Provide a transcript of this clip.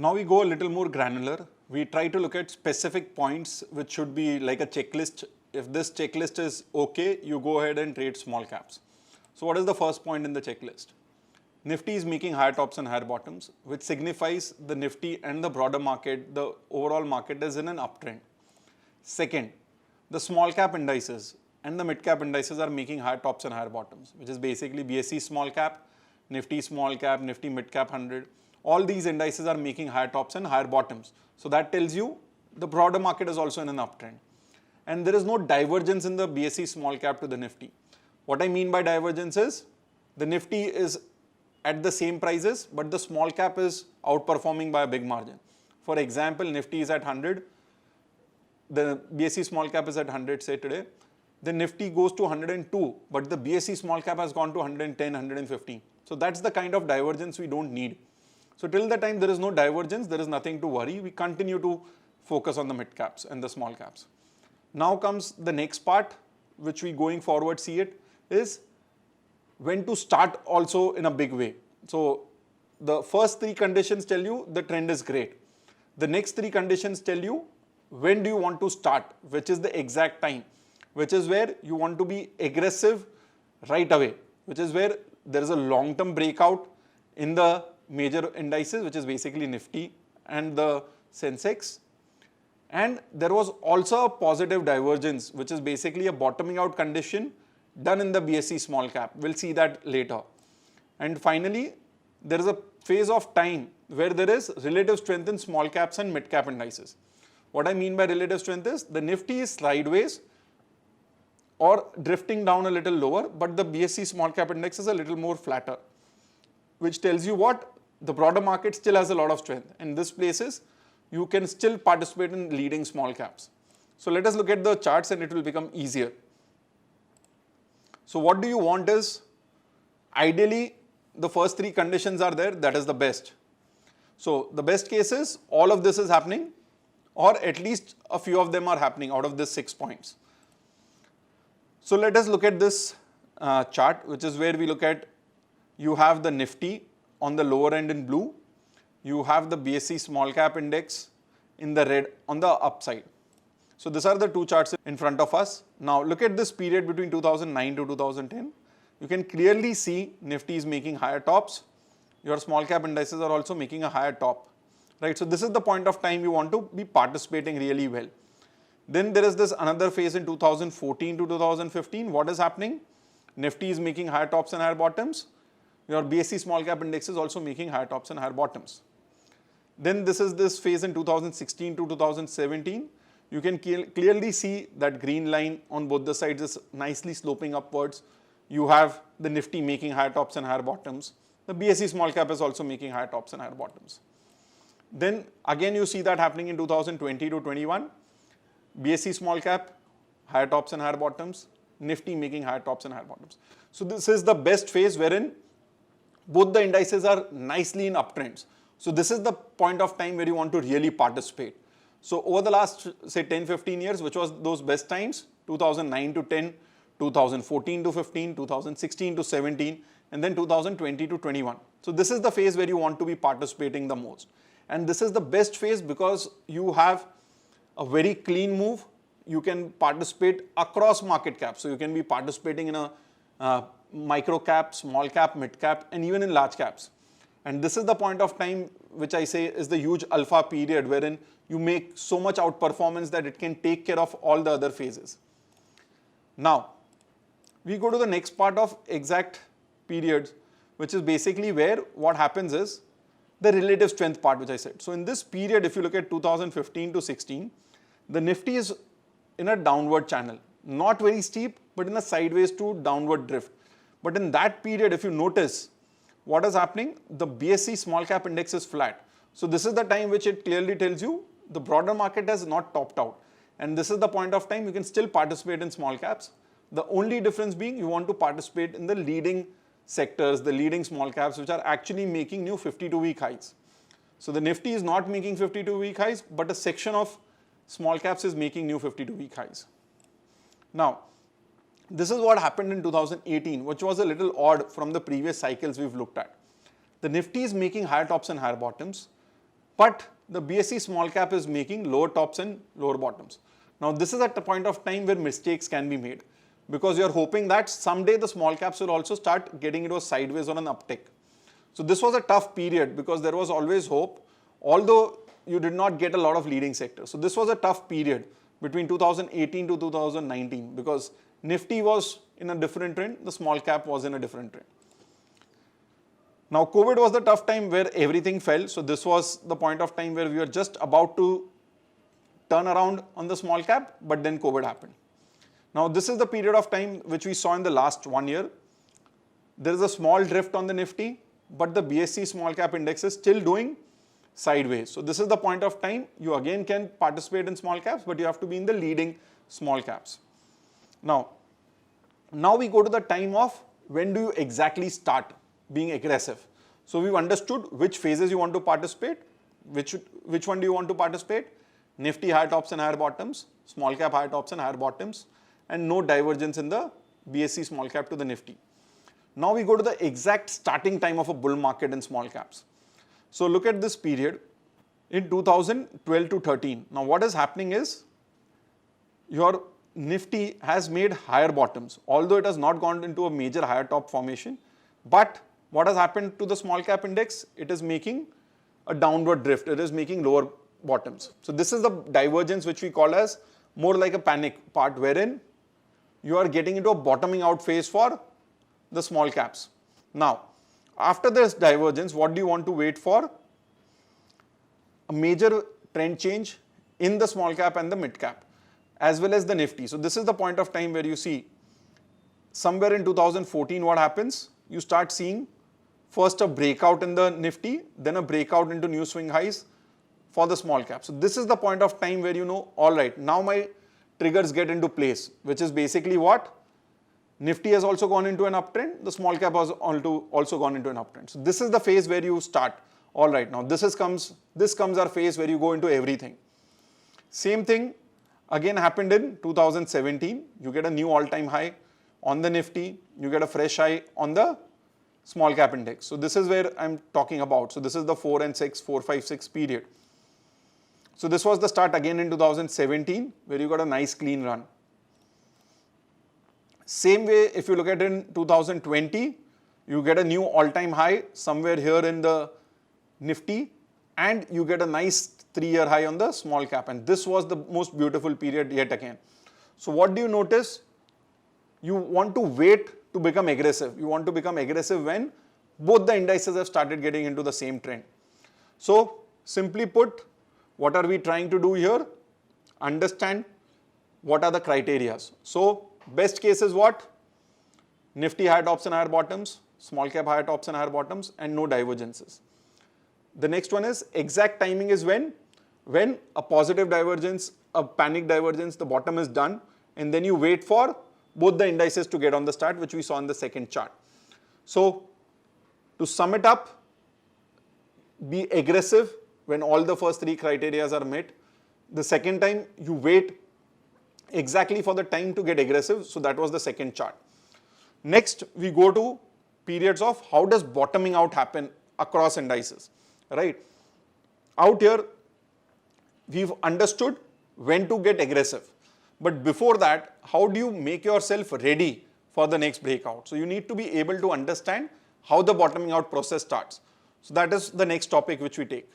Now we go a little more granular. We try to look at specific points which should be like a checklist. If this checklist is okay, you go ahead and trade small caps. So what is the first point in the checklist? Nifty is making higher tops and higher bottoms, which signifies the Nifty and the broader market, the overall market is in an uptrend. Second, the small cap indices and the mid cap indices are making higher tops and higher bottoms, which is basically BSE small cap, Nifty small cap, Nifty mid cap 100. All these indices are making higher tops and higher bottoms. So that tells you the broader market is also in an uptrend. And there is no divergence in the BSE small cap to the Nifty. What I mean by divergence is the Nifty is at the same prices, but the small cap is outperforming by a big margin. For example, Nifty is at 100, the BSE small cap is at 100 say today, the Nifty goes to 102, but the BSE small cap has gone to 110, 115. So that's the kind of divergence we don't need. So till the time there is no divergence, there is nothing to worry. We continue to focus on the mid caps and the small caps. Now comes the next part, which we going forward see it, is when to start also in a big way. So the first three conditions tell you the trend is great. The next three conditions tell you when do you want to start, which is the exact time, which is where you want to be aggressive right away, which is where there is a long-term breakout in the major indices, which is basically Nifty and the SENSEX. And there was also a positive divergence, which is basically a bottoming out condition done in the BSE small cap. We'll see that later. And finally, there is a phase of time where there is relative strength in small caps and mid cap indices. What I mean by relative strength is the Nifty is sideways or drifting down a little lower, but the BSE small cap index is a little more flatter, which tells you what the broader market still has a lot of strength. In this places, you can still participate in leading small caps. So let us look at the charts and it will become easier. So what do you want is, ideally, the first three conditions are there, that is the best. So the best case is all of this is happening, or at least a few of them are happening out of this 6 points. So let us look at this chart, which is where we look at, you have the Nifty on the lower end in blue, you have the BSE small cap index in the red on the upside. So these are the two charts in front of us. Now look at this period between 2009 to 2010. You can clearly see Nifty is making higher tops. Your small cap indices are also making a higher top, right? So this is the point of time you want to be participating really well. Then there is this another phase in 2014 to 2015. What is happening? Nifty is making higher tops and higher bottoms. Your BSE small cap index is also making higher tops and higher bottoms. Then this is this phase in 2016 to 2017. You can clearly see that green line on both the sides is nicely sloping upwards. You have the Nifty making higher tops and higher bottoms. The BSE small cap is also making higher tops and higher bottoms. Then again you see that happening in 2020 to 21. BSE small cap, higher tops and higher bottoms. Nifty making higher tops and higher bottoms. So this is the best phase wherein both the indices are nicely in uptrends. So this is the point of time where you want to really participate. So over the last say 10-15 years, which was those best times, 2009 to 10, 2014 to 15, 2016 to 17, and then 2020 to 21. So this is the phase where you want to be participating the most. And this is the best phase because you have a very clean move. You can participate across market caps. So you can be participating in a micro cap, small cap, mid cap, and even in large caps. And this is the point of time which I say is the huge alpha period wherein you make so much outperformance that it can take care of all the other phases. Now, we go to the next part of exact periods, which is basically where what happens is the relative strength part which I said. So in this period, if you look at 2015 to 16, the Nifty is in a downward channel, not very steep, but in a sideways to downward drift. But in that period, if you notice, what is happening? The BSE small cap index is flat. So this is the time which it clearly tells you the broader market has not topped out. And this is the point of time you can still participate in small caps. The only difference being you want to participate in the leading sectors, the leading small caps, which are actually making new 52-week highs. So the Nifty is not making 52-week highs, but a section of small caps is making new 52-week highs. Now, this is what happened in 2018, which was a little odd from the previous cycles we've looked at. The Nifty is making higher tops and higher bottoms. but the BSE small cap is making lower tops and lower bottoms. Now this is at the point of time where mistakes can be made, because you're hoping that someday the small caps will also start getting into a sideways or an uptick. So this was a tough period because there was always hope, although you did not get a lot of leading sectors. So this was a tough period between 2018 to 2019 because Nifty was in a different trend, the small cap was in a different trend. Now COVID was the tough time where everything fell. So this was the point of time where we were just about to turn around on the small cap, but then COVID happened. Now this is the period of time which we saw in the last 1 year. There is a small drift on the Nifty, but the BSE SmallCap Index is still doing sideways. So this is the point of time you again can participate in small caps, but you have to be in the leading small caps. Now we go to the time of when do you exactly start being aggressive. So we've understood which phases you want to participate, which one do you want to participate. Nifty higher tops and higher bottoms, small cap higher tops and higher bottoms, and no divergence in the BSE small cap to the Nifty. Now we go to the exact starting time of a bull market in small caps. So look at this period in 2012 to 13. Now what is happening is your Nifty has made higher bottoms, although it has not gone into a major higher top formation. But what has happened to the small cap index? It is making a downward drift. It is making lower bottoms. So this is the divergence which we call as more like a panic part, wherein you are getting into a bottoming out phase for the small caps. Now, after this divergence, what do you want to wait for? A major trend change in the small cap and the mid cap, as well as the Nifty. So this is the point of time where you see somewhere in 2014 what happens? You start seeing first a breakout in the Nifty, then a breakout into new swing highs for the small cap. So this is the point of time where you know, all right, now my triggers get into place, which is basically what? Nifty has also gone into an uptrend, the small cap has also gone into an uptrend. So this is the phase where you start. All right, now this comes our phase where you go into everything. Same thing again happened in 2017. You get a new all-time high on the Nifty, you get a fresh high on the small cap index. So this is where I'm talking about. So this is the 4 and 6, 4, 5, 6 period. So this was the start again in 2017 where you got a nice clean run. Same way, if you look at it in 2020, you get a new all-time high somewhere here in the Nifty, and you get a nice 3-year high on the small cap. And this was the most beautiful period yet again. So what do you notice? You want to wait to become aggressive. You want to become aggressive when both the indices have started getting into the same trend. So simply put, what are we trying to do here? Understand what are the criterias. So best case is what? Nifty higher tops and higher bottoms, small cap higher tops and higher bottoms, and no divergences. The next one is exact timing is when a positive divergence, a panic divergence, the bottom is done, and then you wait for both the indices to get on the start, which we saw in the second chart. So to sum it up, be aggressive when all the first 3 criteria are met. The second time, you wait exactly for the time to get aggressive. So that was the second chart. Next, we go to periods of how does bottoming out happen across indices, right? Out here, we've understood when to get aggressive. But before that, how do you make yourself ready for the next breakout? So you need to be able to understand how the bottoming out process starts. So that is the next topic which we take.